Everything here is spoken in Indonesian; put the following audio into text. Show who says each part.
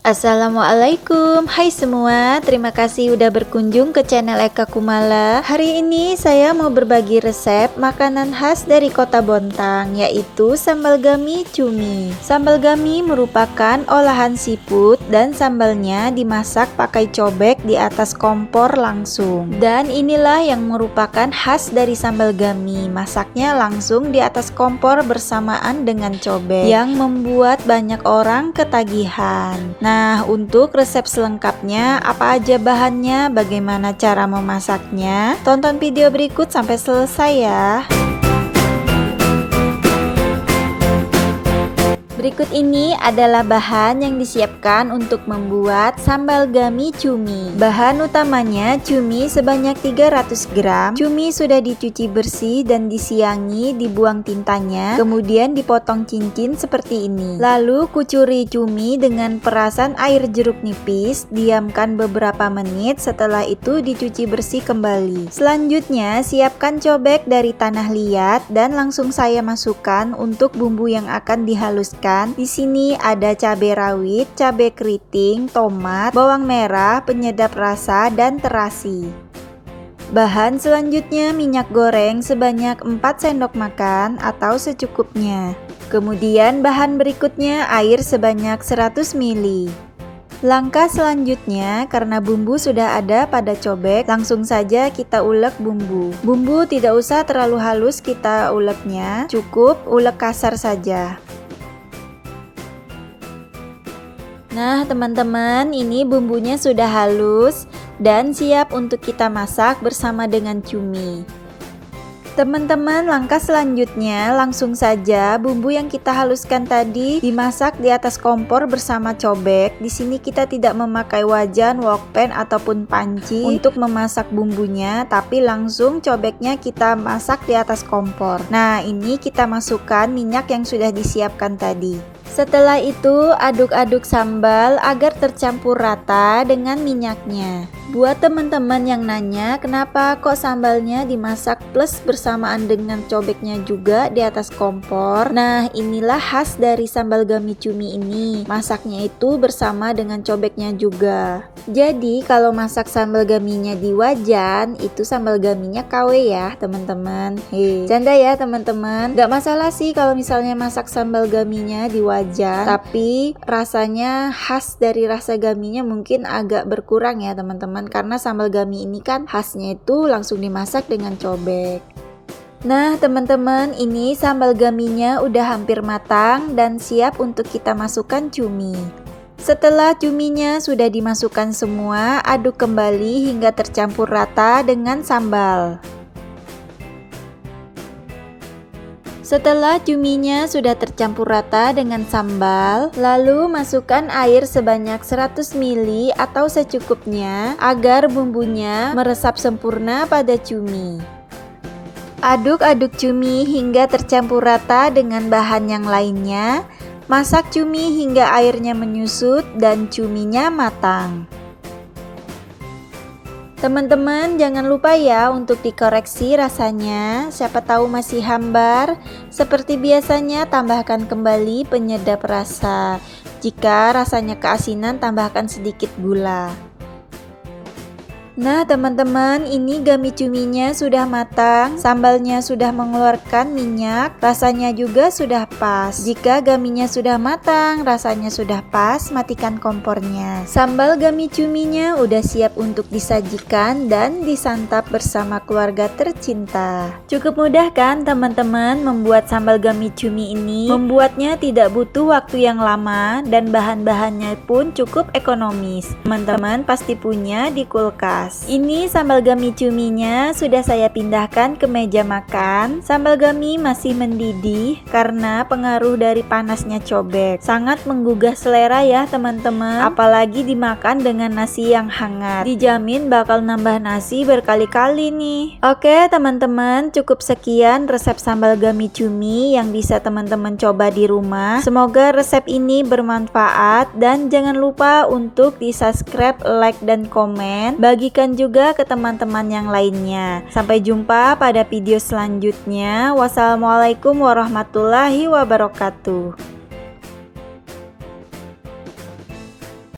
Speaker 1: Assalamualaikum, hai semua, terima kasih udah berkunjung ke channel Eka Kumala. Hari ini saya mau berbagi resep makanan khas dari kota Bontang, yaitu sambal gami cumi. Sambal gami merupakan olahan siput dan sambalnya dimasak pakai cobek di atas kompor langsung. Dan inilah yang merupakan khas dari sambal gami, masaknya langsung di atas kompor bersamaan dengan cobek, yang membuat banyak orang ketagihan. Nah, untuk resep selengkapnya, apa aja bahannya, bagaimana cara memasaknya, tonton video berikut sampai selesai ya. Berikut ini adalah bahan yang disiapkan untuk membuat sambal gami cumi. Bahan utamanya cumi sebanyak 300 gram. Cumi sudah dicuci bersih dan disiangi, dibuang tintanya, kemudian dipotong cincin seperti ini. Lalu kucuri cumi dengan perasan air jeruk nipis, diamkan beberapa menit, setelah itu dicuci bersih kembali. Selanjutnya siapkan cobek dari tanah liat dan langsung saya masukkan untuk bumbu yang akan dihaluskan. Di sini ada cabai rawit, cabai keriting, tomat, bawang merah, penyedap rasa, dan terasi. Bahan selanjutnya minyak goreng sebanyak 4 sendok makan atau secukupnya. Kemudian bahan berikutnya air sebanyak 100 ml. Langkah selanjutnya, karena bumbu sudah ada pada cobek, langsung saja kita ulek bumbu. Bumbu tidak usah terlalu halus kita uleknya, cukup ulek kasar saja. Nah teman-teman, ini bumbunya sudah halus dan siap untuk kita masak bersama dengan cumi. Teman-teman, langkah selanjutnya langsung saja bumbu yang kita haluskan tadi dimasak di atas kompor bersama cobek. Di sini kita tidak memakai wajan, wokpen ataupun panci untuk memasak bumbunya, tapi langsung cobeknya kita masak di atas kompor. Nah, ini kita masukkan minyak yang sudah disiapkan tadi. Setelah itu aduk-aduk sambal agar tercampur rata dengan minyaknya. Buat teman-teman yang nanya kenapa kok sambalnya dimasak plus bersamaan dengan cobeknya juga di atas kompor. Nah, inilah khas dari sambal gami cumi ini, masaknya itu bersama dengan cobeknya juga. Jadi kalau masak sambal gaminya di wajan, itu sambal gaminya KW ya teman-teman. Canda ya teman-teman, gak masalah sih kalau misalnya masak sambal gaminya di wajan, tapi rasanya khas dari rasa gaminya mungkin agak berkurang ya teman-teman, karena sambal gami ini kan khasnya itu langsung dimasak dengan cobek. Nah teman-teman, ini sambal gaminya udah hampir matang dan siap untuk kita masukkan cumi. Setelah cuminya sudah dimasukkan semua, aduk kembali hingga tercampur rata dengan sambal. Setelah cuminya sudah tercampur rata dengan sambal, lalu masukkan air sebanyak 100 ml atau secukupnya agar bumbunya meresap sempurna pada cumi. Aduk-aduk cumi hingga tercampur rata dengan bahan yang lainnya. Masak cumi hingga airnya menyusut dan cuminya matang. Teman-teman jangan lupa ya untuk dikoreksi rasanya, siapa tahu masih hambar. Seperti biasanya tambahkan kembali penyedap rasa. Jika rasanya keasinan, tambahkan sedikit gula. Nah teman-teman, ini gami cuminya sudah matang, sambalnya sudah mengeluarkan minyak, rasanya juga sudah pas. Jika gaminya sudah matang, rasanya sudah pas, matikan kompornya. Sambal gami cuminya udah siap untuk disajikan dan disantap bersama keluarga tercinta. Cukup mudah kan teman-teman membuat sambal gami cumi ini? Membuatnya tidak butuh waktu yang lama dan bahan-bahannya pun cukup ekonomis. Teman-teman pasti punya di kulkas. Ini sambal gami cuminya sudah saya pindahkan ke meja makan. Sambal gami masih mendidih karena pengaruh dari panasnya cobek. Sangat menggugah selera ya teman-teman, apalagi dimakan dengan nasi yang hangat. Dijamin bakal nambah nasi berkali-kali nih. Oke teman-teman, cukup sekian resep sambal gami cumi yang bisa teman-teman coba di rumah. Semoga resep ini bermanfaat dan jangan lupa untuk di subscribe, like, dan komen. Bagikan juga ke teman-teman yang lainnya. Sampai jumpa pada video selanjutnya. Wassalamualaikum warahmatullahi wabarakatuh.